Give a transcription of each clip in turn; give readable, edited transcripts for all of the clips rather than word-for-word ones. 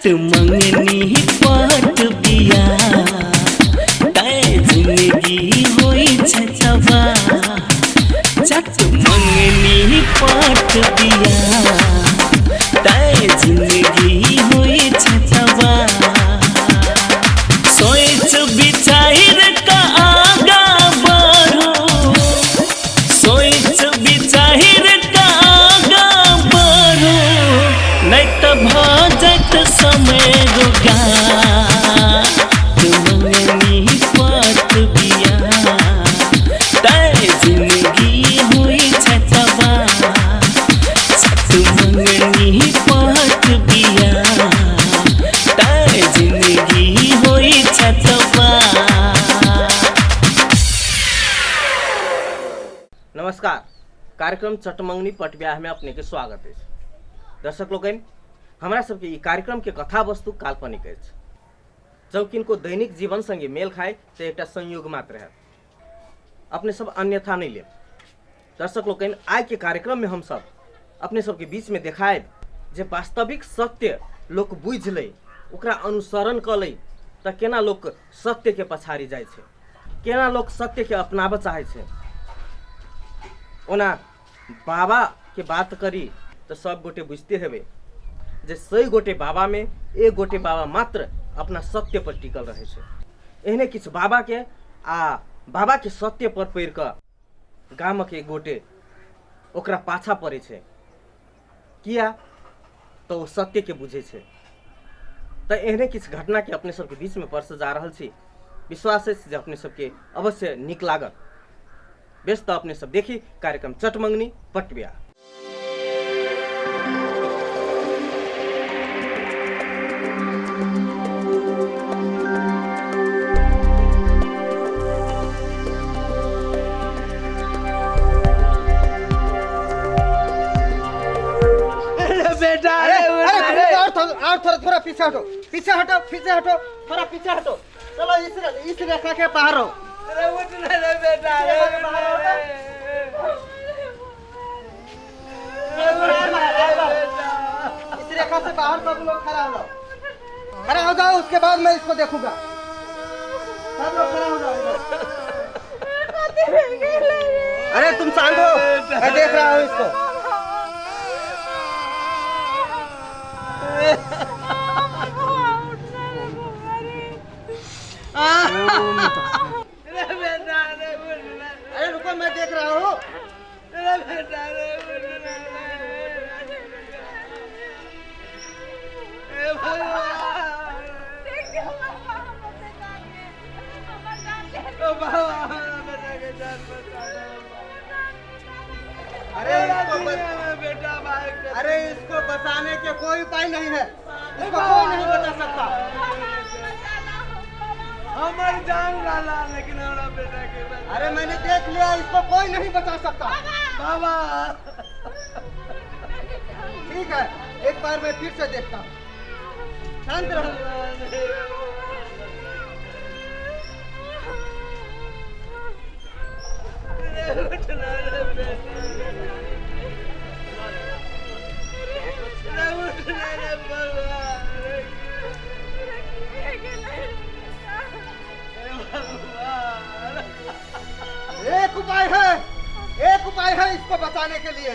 चट मंगनी पट बिया तय जिंदगी होई छतवा चट मंगनी पट बिया तय जिंदगी होई छतवा सोच विचार का आगा बढ़ो सोच विचार का आगा बढ़ो नहीं तो भजत समय रुका मंगनी पट बिया तय जिंदगी हुई छतवा सत मंगनी पट बिया तय जिंदगी हुई छतवा। नमस्कार, कार्यक्रम चटमंगनी पटब्याह में अपने के स्वागत है। दर्शक लोग हमारा सबके ई कार्यक्रम के कथा वस्तु काल्पनिक है, जबकि इनको दैनिक जीवन संगे मेल खाए तो एक संयोग मात्र है, अपने सब अन्यथा नहीं ले। दर्शक लोग आज के कार्यक्रम में हम सब अपने सबके बीच में देखाए जे वास्तविक सत्य लोग बुझ ले ओकरा अनुसरण कर ले तो केना लोग सत्य के पछाड़ी जाए छे, केना लोग सत्य के अपनाब चाहे छे। ओना बाबा के बात करी तो सब गोटे बुझते हेबे जे 100 गोटे बाबा में 1 गोटे बाबा मात्र अपना सत्य पर टिकल रहे छे। एहने किछ बाबा के आ बाबा के सत्य पर पैर के गामक एक गोटे ओकरा पाछा पड़े छे, किया तो वो सत्य के बुझे छे। तो एहने किछ घटना के अपने सबके बीच में परस जा रहल छी। विश्वास है जे अपने सबके अवश्य नीक लागत। व्यस्त अपने सब देखी कार्यक्रम चटमंगनी पटब्याह। बेटा और थोड़ा पीछे हटो, पीछे हटो, पीछे हटो, थोड़ा पीछे हटो। चलो इस रेखा के बाहर हो। अरे उठना रे बेटा, इस रेखा से बाहर सब लोग खड़ा हो जाओ, खड़ा हो जाओ, उसके बाद मैं इसको देखूंगा। सब लोग खड़ा हो जाओ। अरे तुम शांत हो, मैं देख रहा हूँ इसको। अरे रुको, मैं देख रहा हूँ। अरे इसको बचाने के कोई उपाय नहीं है, इसको कोई नहीं बचा सकता। हमारी जान डाला लेकिन हमारा बेटा के बचा। अरे मैंने देख लिया, इसको कोई नहीं बचा सकता। बाबा ठीक है, एक बार मैं फिर से देखता हूँ। शांत रहो। एक उपाय है इसको बचाने के लिए।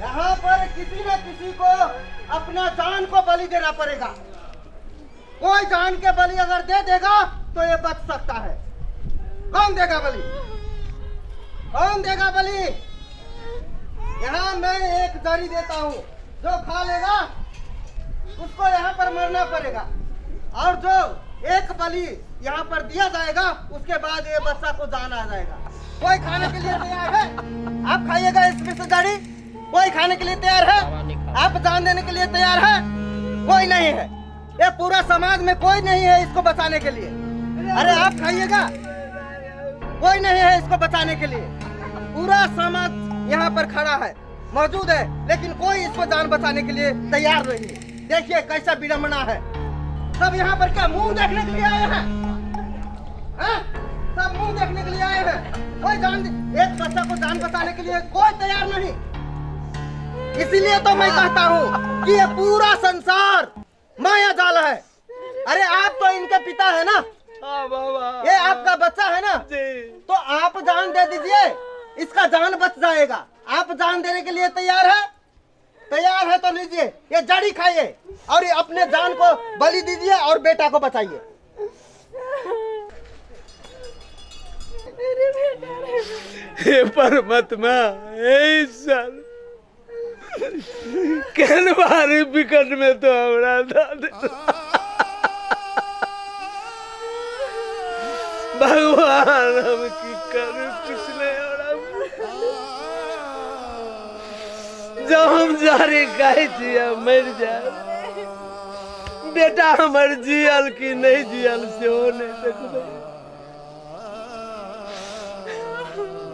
यहाँ पर किसी न किसी को अपना जान को बलि देना पड़ेगा। कोई जान के बलि अगर दे देगा तो ये बच सकता है। कौन देगा बलि? कौन देगा बलि? यहाँ मैं एक जड़ी देता हूँ, जो खा लेगा उसको यहाँ पर मरना पड़ेगा, और जो एक बलि यहाँ पर दिया जाएगा उसके बाद ये बच्चा को जान आ जाएगा। कोई खाने के लिए तैयार है? आप खाइएगा इसमें से जड़ी? कोई खाने के लिए तैयार है? आप जान देने के लिए तैयार है? कोई नहीं है। ये पूरा समाज में कोई नहीं है इसको बचाने के लिए। अरे आप खाइएगा, कोई नहीं है इसको बचाने के लिए। पूरा समाज यहाँ पर खड़ा है, मौजूद है, लेकिन कोई इसको जान बचाने के लिए तैयार नहीं है। देखिए कैसा विडंबना है। सब यहाँ पर क्या मुंह देखने के लिए आए हैं? सब मुंह देखने के लिए आए हैं। कोई एक बच्चा को जान बचाने के लिए कोई तैयार नहीं। इसीलिए तो मैं कहता हूँ कि ये पूरा संसार माया जाल है। अरे आप तो इनके पिता है ना, हाँ बाबा। ये आपका बच्चा है ना, जी। तो आप जान दे दीजिए, इसका जान बच जाएगा। आप जान देने के लिए तैयार है? तैयार है तो लीजिए, ये जड़ी खाइए और ये अपने जान को बलि दीजिए और बेटा को बचाइए। हे परमात्मा, हे ईश्वर, केन भारी विकट में तो हमरा दादे भगवान, हम की करूं कुछ नहीं हो रहा। जब हम जारी गाय जिया मर जाए, बेटा हमर जियल की नहीं जियल से हो नहीं सकता।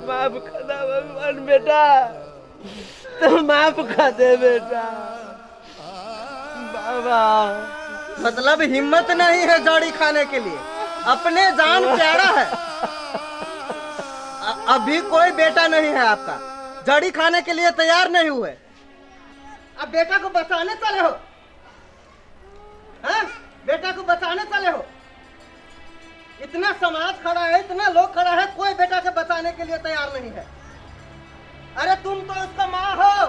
माफ कर दे भगवान, बेटा तो माफ कर दे बेटा। बाबा मतलब हिम्मत नहीं है जड़ी खाने के लिए, अपने जान प्यारा है। अभी कोई बेटा नहीं है आपका, जड़ी खाने के लिए तैयार नहीं हुए, अब बेटा को बचाने चले हो? हैं? बेटा को बचाने चले हो? इतना समाज खड़ा है, इतना लोग खड़ा है, कोई बेटा के बचाने के लिए तैयार नहीं है। अरे तुम तो उसका माँ हो,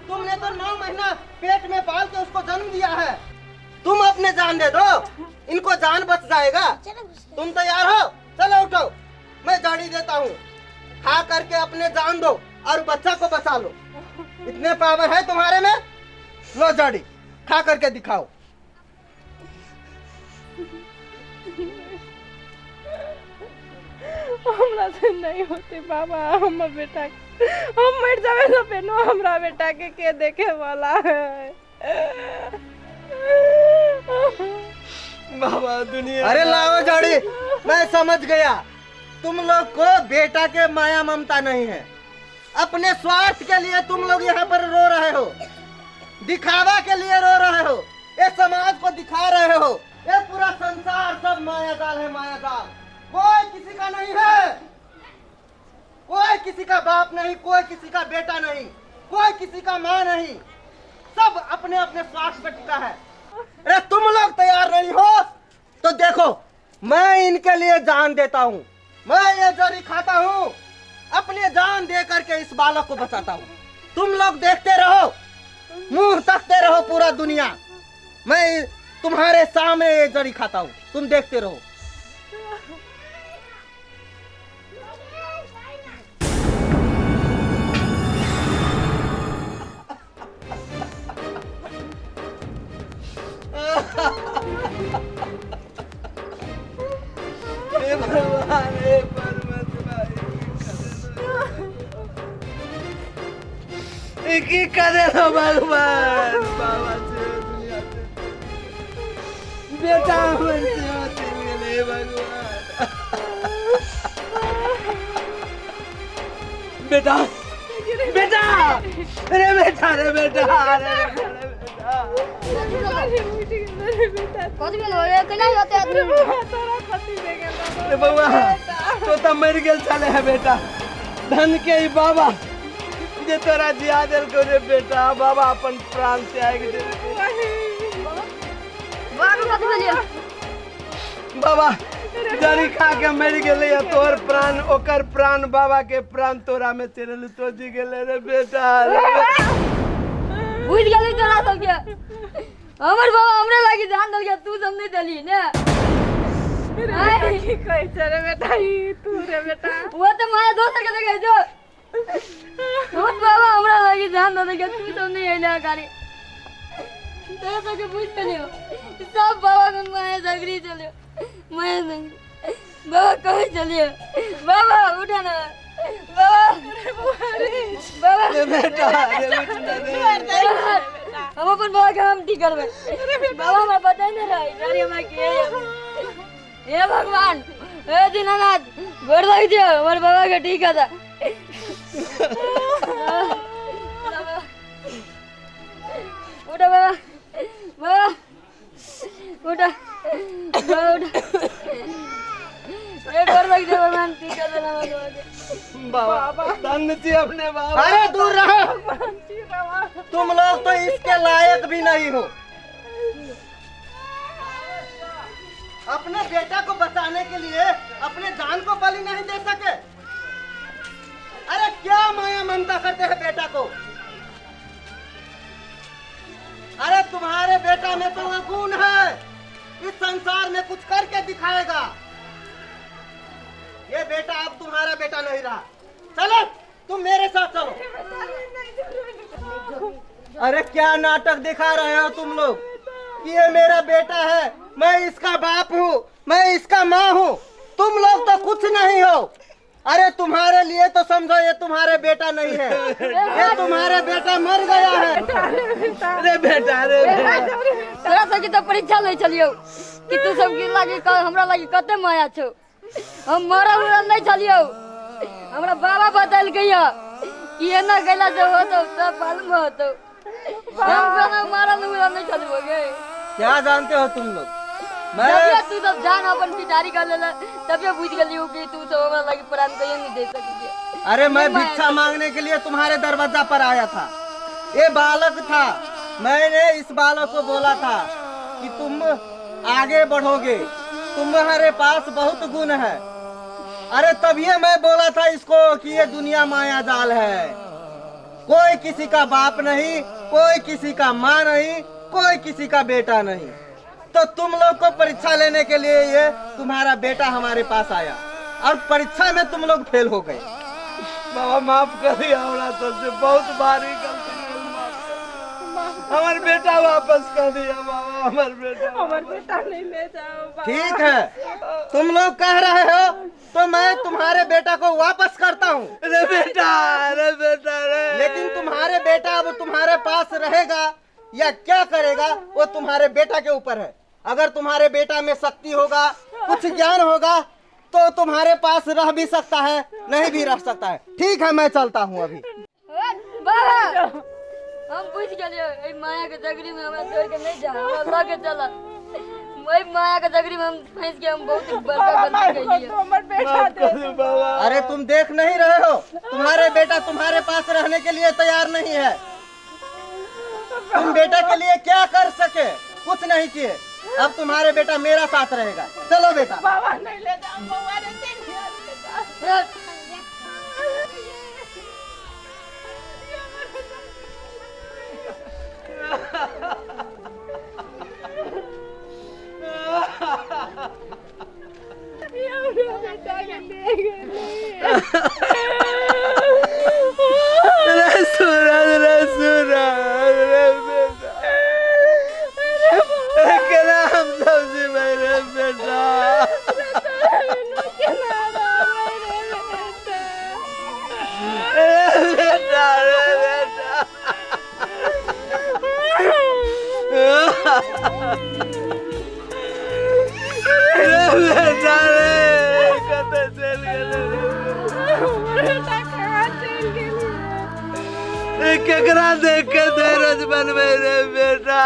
तुमने तो 9 महीना पेट में पाल के उसको जन्म दिया है। तुम अपने जान दे दो, इनको जान बच जाएगा। तुम तैयार हो? चलो उठो, मैं गाड़ी देता हूँ, खा करके अपने जान दो और बच्चा को बचा लो। इतने पावर है तुम्हारे में, लो जाड़ी खा करके दिखाओ। हमरा से नहीं होते बाबा, हमर बेटा हम मर जावे तो पेनो हमरा बेटा के देखे वाला है। बाबा दुनिया। अरे लाओ जाड़ी, मैं समझ गया तुम लोग को बेटा के माया ममता नहीं है। अपने स्वार्थ के लिए तुम लोग यहाँ पर रो रहे हो, दिखावा के लिए रो रहे हो, ये समाज को दिखा रहे हो। ये पूरा संसार सब माया जाल है, माया जाल। कोई किसी का नहीं है, कोई किसी का बाप नहीं, कोई किसी का बेटा नहीं, कोई किसी का माँ नहीं, सब अपने अपने स्वार्थ पे टिका है। अरे तुम लोग तैयार नहीं हो तो देखो, मैं इनके लिए जान देता हूँ, मैं ये जड़ी खाता हूँ, अपने जान दे करके इस बालक को बचाता हूँ। तुम लोग देखते रहो, मुंह तकते रहो पूरा दुनिया, मैं तुम्हारे सामने ये जड़ी खाता हूँ, तुम देखते रहो। हे भगवान, हे परमात्मा, की करे हो भगवान। बाबा से दुनिया से बेटा हमर से होते गेले भगवान। बेटा बेटा, अरे बेटा, अरे बेटा, अरे अरे बाबा तो मर गेल चले है बेटा। धन के ही बाबा जे तोरा जिया दिल को रे बेटा। बाबा अपन प्राण से आए के बाबा जड़ी खा के मर गेले, तोर प्राण ओकर प्राण, बाबा के प्राण तोरा में चलल, तो जी गेले रे बेटा। बुझ गेली तोरा सब के, हमर बाबा हमरे लागी जान दल के, तू सब नहीं दली ने। की कहै छै रे बेटा, ई तू रे बेटा, वो तो माया दोसर के देखे जो, हमर बाबा हमरा लागी जान दल के, तू सब नहीं आइला गाड़ी। तोरा सब के बुझ पेलियो, सब बाबा को माया सगरी चलियो, माया सगरी। बाबा कहे चलियो, बाबा उठा ना, बाबा बाबा रे बेटा, रे बेटा, हम अपन बाबा के हम ठीक करबे। बाबा हमरा पता नहीं रही, गाड़ी हमरा के। हे भगवान, हे दीनानाथ, गोड़ लग दियो, हमर बाबा के ठीक है। उठा बाबा, बाबा उठा, बाबा उठा। एक और लग जाए भगवान टीका देना भगवान। बाबा धन्य जी अपने बाबा। अरे दूर रहो, तुम लोग तो इसके लायक भी नहीं हो। अपने बेटा को बचाने के लिए अपने जान को बलि नहीं दे सके। अरे क्या माया ममता करते हैं बेटा को। अरे तुम्हारे बेटा में तो वो गुण है, इस संसार में कुछ करके दिखाएगा। ये बेटा अब तुम्हारा बेटा नहीं रहा। चलो तुम मेरे साथ चलो। अरे क्या नाटक दिखा रहे हो तुम लोग कि ये मेरा बेटा है, मैं इसका बाप हूँ, मैं इसका माँ हूँ। तुम लोग तो कुछ नहीं हो। अरे तुम्हारे लिए तो समझो ये तुम्हारे बेटा नहीं है, ये तुम्हारे बेटा मर गया है। अरे बेटा रे तोरा सबके तो परीक्षा ले चलियो कि तू सबके लागे हमरा लागे कते माया छौ। हम मरल उरल नहीं चलियो। हमरा बाबा बतल गया कि एना गैला जो होतो सब मालूम होतो। हम कोनो मरल उरल नहीं चलियो गे। क्या जानते हो तुम लोग, मैं जब तू सब जान अपन पिटारी कर लेला तब ये बुझ गलियो कि तू सब हमरा लागे प्राण कहियो नहीं दे सके। अरे मैं भिक्षा मांगने के लिए तुम्हारे दरवाजा पर आया था। ये बालक था, मैंने इस बालक को बोला था कि तुम आगे बढ़ोगे, तुम्हारे पास बहुत गुण है। अरे तभी मैं बोला था इसको कि ये दुनिया माया जाल है, कोई किसी का बाप नहीं, कोई किसी का माँ नहीं, कोई किसी का बेटा नहीं। तो तुम लोग को परीक्षा लेने के लिए ये तुम्हारा बेटा हमारे पास आया और परीक्षा में तुम लोग फेल हो गए। बाबा माफ करिए, हमरा सबसे बहुत भारी गलती हो गई। हमार बेटा वापस कर दिया बाबा, हमार बेटा नहीं ले जाओ बाबा। ठीक है, तुम लोग कह रहे हो तो मैं तुम्हारे बेटा को वापस करता हूँ। अरे बेटा रे। लेकिन तुम्हारे बेटा अब तुम्हारे पास रहेगा या क्या करेगा वो तुम्हारे बेटा के ऊपर है। अगर तुम्हारे बेटा में शक्ति होगा, कुछ ज्ञान होगा तो तुम्हारे पास रह भी सकता है, नहीं भी रह सकता है। ठीक है, मैं चलता हूँ अभी। बाबा हम पूछ गलियो ए माया के जगरी में हमरा छोड़ के नहीं जा, हमरा लगे चला। ओए माया के जगरी में हम फंस के हम बहुत बड़का गलती कइलियो। हमर बेटा दे बाबा अरे तुम देख नहीं रहे हो, तुम्हारे बेटा तुम्हारे पास रहने के लिए तैयार नहीं है। तुम बेटा के लिए क्या कर सके, कुछ नहीं किए। अब तुम्हारे बेटा मेरा साथ रहेगा। चलो बेटा। बाबा नहीं ले जाओ बाबा रे। बेटा के ले गए। रे सूरज रे बेटा केना हम सबसे मेरे बेटा केकरा देख के धीरज बनवे रे बेटा।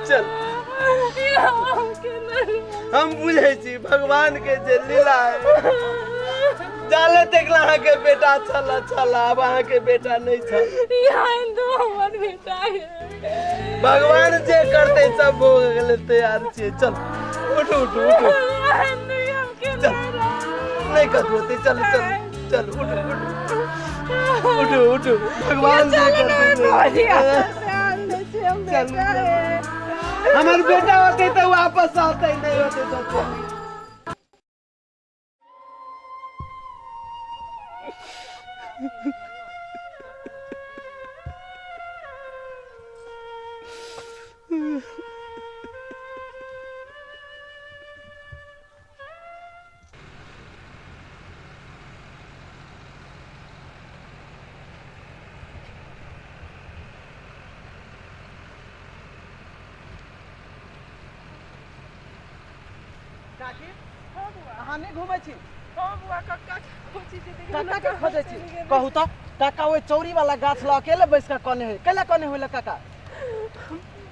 चल हम बुझे छी भगवान के जे लीला है। जाले देखला अहाँ के बेटा छला अब अहाँ के बेटा नहीं छल। हमर बेटा है। भगवान जे करते सब हो गेले तैयार छे। चल उठो उठो उठो चल नहीं कतोते चल चल चल उठो उठो उठो उठो भगवान जे करते चल हमार बेटा होते तो वापस आते नहीं होते तो हमें घूमे छी काका के खोजे छी। कहू तो काका वो चौरी वाला गाछ ल अकेले बैस के कने है, केला कने होला काका?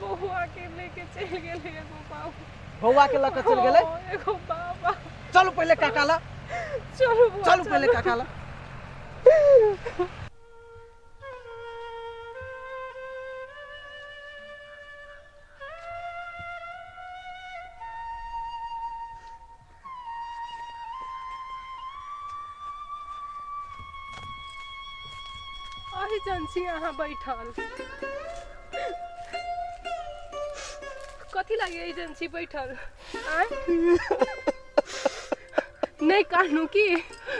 बउआ के लेके चल गेले एगो बाबू। बउआ के लके चल गेले। एगो बाबा। चलो पहले काका ला, चलो बुआ, चलो पहले काका ला। आही जानसी यहाँ बैठल कथी लागे एजेंसी बैठल आय नहीं कानू की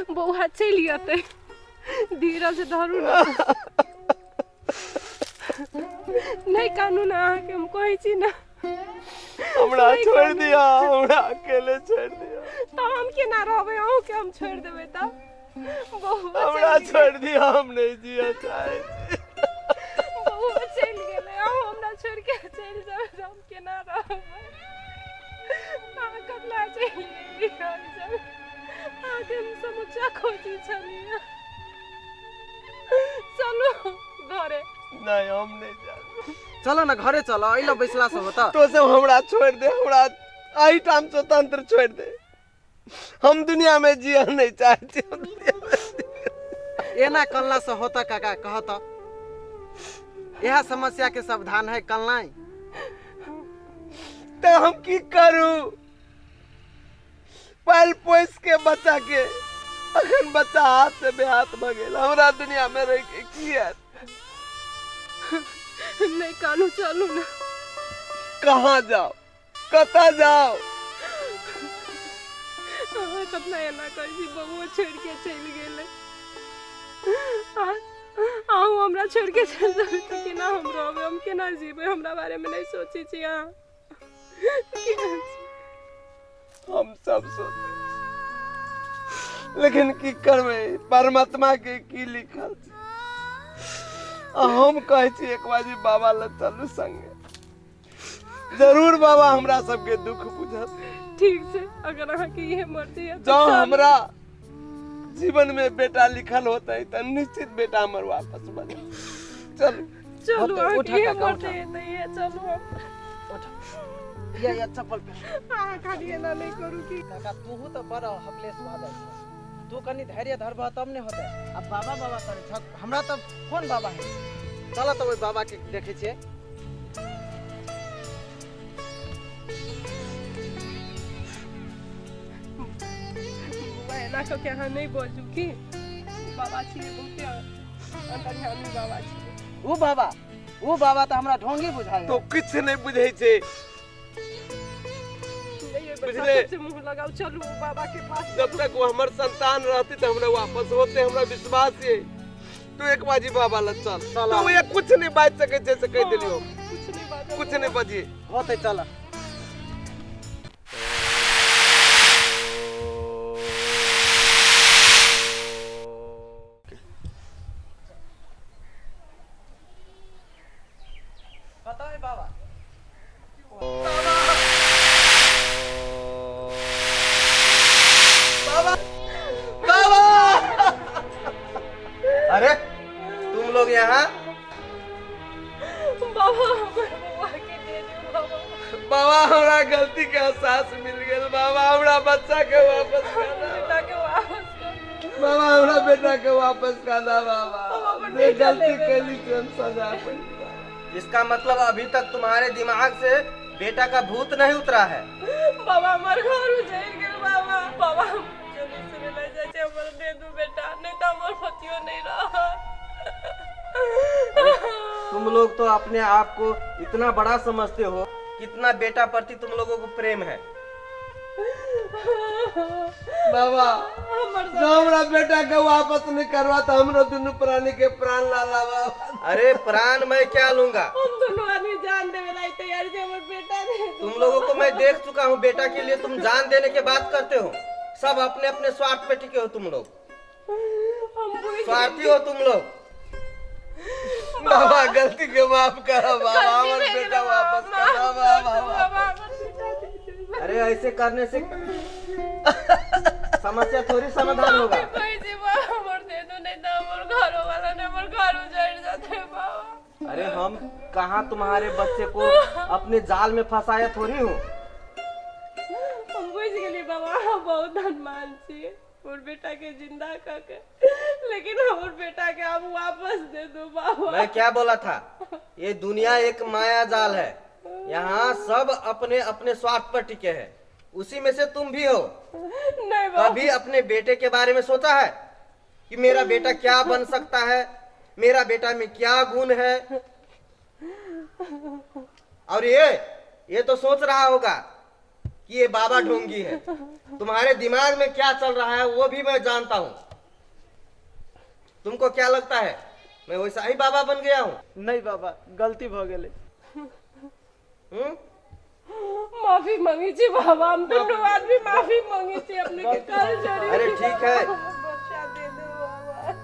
बउआ चलि अतै धीरज धरू ना नहीं कानू ना अहाँके हम कहै छी ना हमरा छोड़ दिया, हमरा अकेले छोड़ दिया। तो हम केना रहबै अहूँ के हम छोड़ देबै त बउआ हमरा छोड़ दिया, हम नहीं जिया चाहे छी। बउआ चलि गेलै अहूँ हमरा छोड़ के चलि जाबै त हम केना रहबै अहाँ कतला चलि गेलियै जब अहाँके हम समस्या खोजै छलियै चलो घरे नहीं हम नहीं जाब। चलो ना घरे चलो, अइलो बैसला से होता। तो सब हमरा छोड़ दे, हमरा आई टाइम स्वतंत्र छोड़ दे। हम दुनिया में जिया नहीं चाहते। एना कल्ला से होता काका कहता। यह समस्या के समाधान है कल्ला। तो हम की करूं? पाल पोस के बच्चा के अखन बच्चा हाथ से बेहाथ भ गेल। हमरा दुनिया में रह के की है? नहीं कानू चलू ना। कहाँ जाओ, कता जाओ? कतना एना कहै छी बउआ छोड़ के चलि गेलै अहूँ हमरा छोड़ के चलि जेबै तऽ केना हम रहबै, हम केना जीबै? हमरा बारे में नहीं सोचै छी अहाँ? हम सब सोचे लेकिन की करबै, परमात्मा के की लिखल छै। हम कहै छी एक बाजी बाबा ले चलू संगे, जरूर बाबा हमरा सबके दुख बुझत। ठीक से अगर अहाँ के ये मर्जी है जो हमरा जीवन में बेटा लिखल होता है तो निश्चित बेटा हमर वापस बने। चलो चलो अहाँ उठा के ये काका, मर्जी है तो ये चलो या चप्पल पे अहाँ खाली एना नहीं करू की काका तू तो बड़ हकलेस भऽ जाइ छै। तू कनी धैर्य धरबह तब ने होतै। अब बाबा बाबा करै छ, हमरा तब कोन बाबा है? चल तो ओइ बाबा के देखै छियै। एना कऽ के अहाँ नहीं बाजू की बाबा छियै बहुते अंतर्यामी बाबा छियै। वो बाबा तो हमरा ढोंगी बुझाय। तो कुछ नहीं बुझे छे। बुझले से मुंह लगाओ चलू बाबा के पास। जब तक वो हमर संतान रहती तो हमरा वापस होते, हमरा विश्वास है। तू एक बाजी बाबा ल चल। तो ये कुछ नहीं बाज सके जैसे कह देलियो। कुछ नहीं बाजी होतै चल। पता है बाबा अरे तुम लोग यहाँ? बाबा हमर बउआ के दे दियो बाबा। बाबा हमरा गलती के एहसास मिल गेल। बाबा हमरा बच्चा के वापस कर दो। बेटा के वापस कर। बाबा हमरा बेटा के वापस कर दो। बाबा मैं गलती कैली तो हम सजा पाई। इसका मतलब अभी तक तुम्हारे दिमाग से बेटा का भूत नहीं उतरा है। बाबा हमर घर उजड़ गेल बाबा। बाबा हम जल्दी से ले जाए छै हमर दे दू बेटा, नहीं तो हमर पतियो नहीं रहा। तुम लोग तो अपने आप को इतना बड़ा समझते हो, कितना बेटा प्रति तुम लोगों को प्रेम है। बाबा हमर जो हमरा बेटा के वापस नहीं करवा तो हमरो दोनों प्राणी के प्राण ला ला बाबा। अरे प्राण मैं क्या लूंगा? हम दोनों आदमी जान देवे लाई तैयार छै हमर बेटा दे दू। तुम लोगों को मैं देख चुका हूँ, बेटा के लिए तुम जान देने की बात करते हो। सब अपने अपने स्वार्थ पे टिके हो तुम लोग, हम बुझ स्वार्थी हो तुम लोग। बाबा गलती के माफ करो बाबा, हमर बेटा वापस कर दो बाबा। बाबा हमर बेटा दे दू। अरे ऐसे करने से समस्या थोड़ी समाधान होगा। भाई जी बाबा हमर दे दो, नहीं तो हमर घरो वाला ने हमर घर उजड़ जाते बाबा। अरे हम कहाँ तुम्हारे बच्चे को अपने जाल में फंसाया थोड़ी हूँ। हम बुझ गेली बाबा, हम बहुत धनवान छियै और बेटा के जिंदा करके, लेकिन हमर बेटा के आप वापस दे दो बाबा। मैं क्या बोला था, ये दुनिया एक माया जाल है, यहाँ सब अपने अपने स्वार्थ पर टिके हैं, उसी में से तुम भी हो। नहीं बाबा, कभी अपने बेटे के बारे में सोचा है कि मेरा बेटा क्या बन सकता है, मेरा बेटा में क्या गुण है? और ये तो सोच रहा होगा कि ये बाबा ढोंगी है। तुम्हारे दिमाग में क्या चल रहा है वो भी मैं जानता हूँ। तुमको क्या लगता है मैं वैसा ही बाबा बन गया हूँ? नहीं बाबा, गलती भ गेले। माफी मांगी छी बाबा, हम दोनों आदमी माफी मांगी छी अपने के कर जोड़ी। अरे ठीक है, बच्चा दे दो बाबा।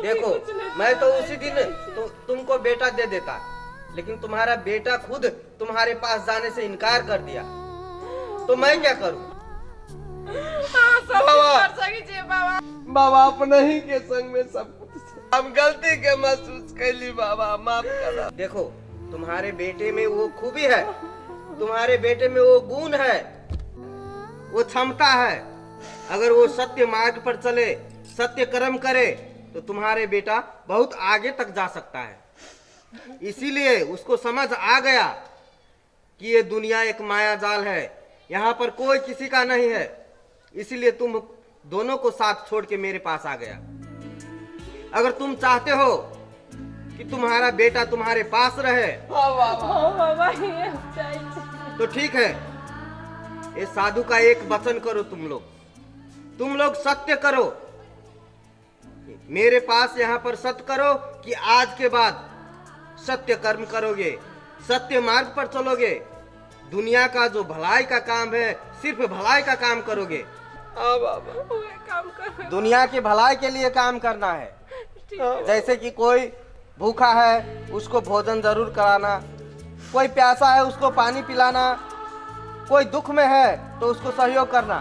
देखो मैं तो उसी दिन तुमको बेटा दे देता, लेकिन तुम्हारा बेटा खुद तुम्हारे पास जाने से इनकार कर दिया, तो मैं क्या करूं? सब कर सकी छी बाबा। बाबा अपने ही के संग में सब कुछ हम गलती के महसूस कैली बाबा, माफ करा। देखो तुम्हारे बेटे में वो खूबी है, तुम्हारे बेटे में वो गुण है, वो क्षमता है। अगर वो सत्य मार्ग पर चले, सत्य कर्म करे, तो तुम्हारे बेटा बहुत आगे तक जा सकता है। इसीलिए उसको समझ आ गया कि ये दुनिया एक माया जाल है, यहाँ पर कोई किसी का नहीं है। इसीलिए तुम दोनों को साथ छोड़ के मेरे पास आ गया। अगर तुम चाहते हो कि तुम्हारा बेटा तुम्हारे पास रहे, बाबा ये चाहिए। तो ठीक है, ये साधु का एक वचन करो, तुम लोग सत्य करो, मेरे पास यहाँ पर सत्य करो कि आज के बाद सत्य कर्म करोगे, सत्य मार्ग पर चलोगे, दुनिया का जो भलाई का काम है सिर्फ भलाई का काम करोगे। बाबा वो एक काम कर। दुनिया के भलाई के लिए काम करना है। जैसे कि कोई भूखा है उसको भोजन जरूर कराना, कोई प्यासा है उसको पानी पिलाना, कोई दुख में है तो उसको सहयोग करना।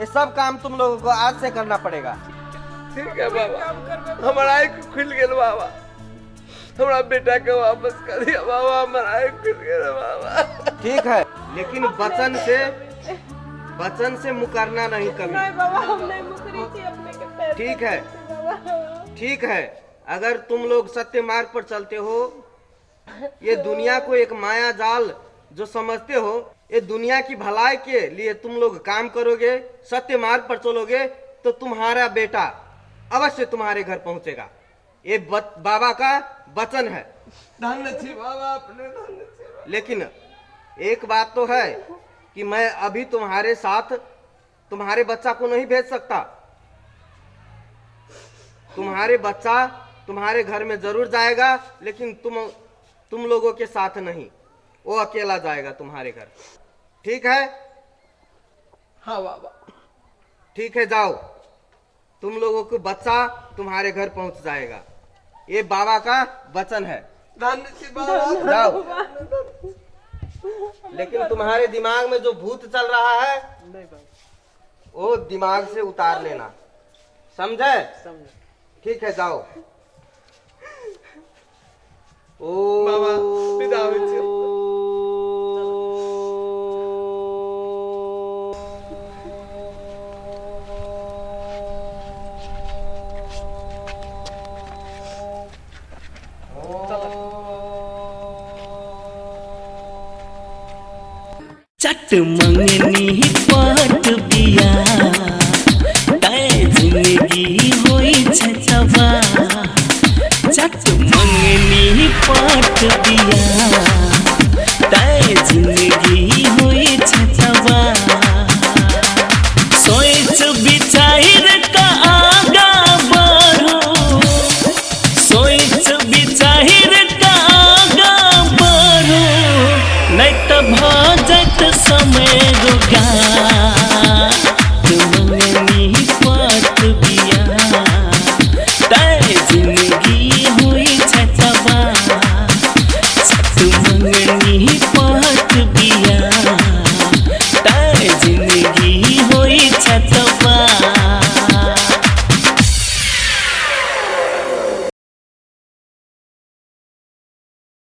ये सब काम तुम लोगों को आज से करना पड़ेगा। ठीक है बाबा, हमारा आँख खुल गेल बाबा, हमारा बेटा के वापस कर दिया बाबा, हमारा आँख खुल गेल बाबा। ठीक है, लेकिन वचन से मुकरना नहीं कभी। नहीं बाबा, हम नहीं मुकरी थी अपने के पैर। ठीक है, ठीक है, अगर तुम लोग सत्य मार्ग पर चलते हो, ये दुनिया को एक माया जाल जो समझते हो, ये दुनिया की भलाई के लिए तुम लोग काम करोगे, सत्य मार्ग पर चलोगे, तो तुम्हारा बेटा अवश्य तुम्हारे घर पहुंचेगा। ये बाबा का वचन है। धन्य छी बाबा, अपने धन्य छी। लेकिन एक बात तो है कि मैं अभी तुम्हारे साथ तुम्हारे बच्चा को नहीं भेज सकता। तुम्हारे बच्चा तुम्हारे घर में जरूर जाएगा, लेकिन तुम लोगों के साथ नहीं, वो अकेला जाएगा तुम्हारे घर। ठीक है? हाँ बाबा। ठीक है, जाओ, तुम लोगों को बच्चा तुम्हारे घर पहुंच जाएगा। ये बाबा का वचन है। धन्य छी बाबा। जाओ, लेकिन तुम्हारे दिमाग में जो भूत चल रहा है नहीं बाबा, वो दिमाग से उतार लेना, समझे? समझे। ठीक है, जाओ। ओ बाबा विदा होइ छी। चट मंगनी पट बिया तय जिंदगी होई छतवा। चट मंगनी पट बिया तय जिंदगी होई छतवा। सोच विचार का आगा बढ़ो, सोच विचार का आगा बढ़ो, नहीं तो भजत समय रुका। मंगनी पट बिया तय जिंदगी हुई छतवा। सत मंगनी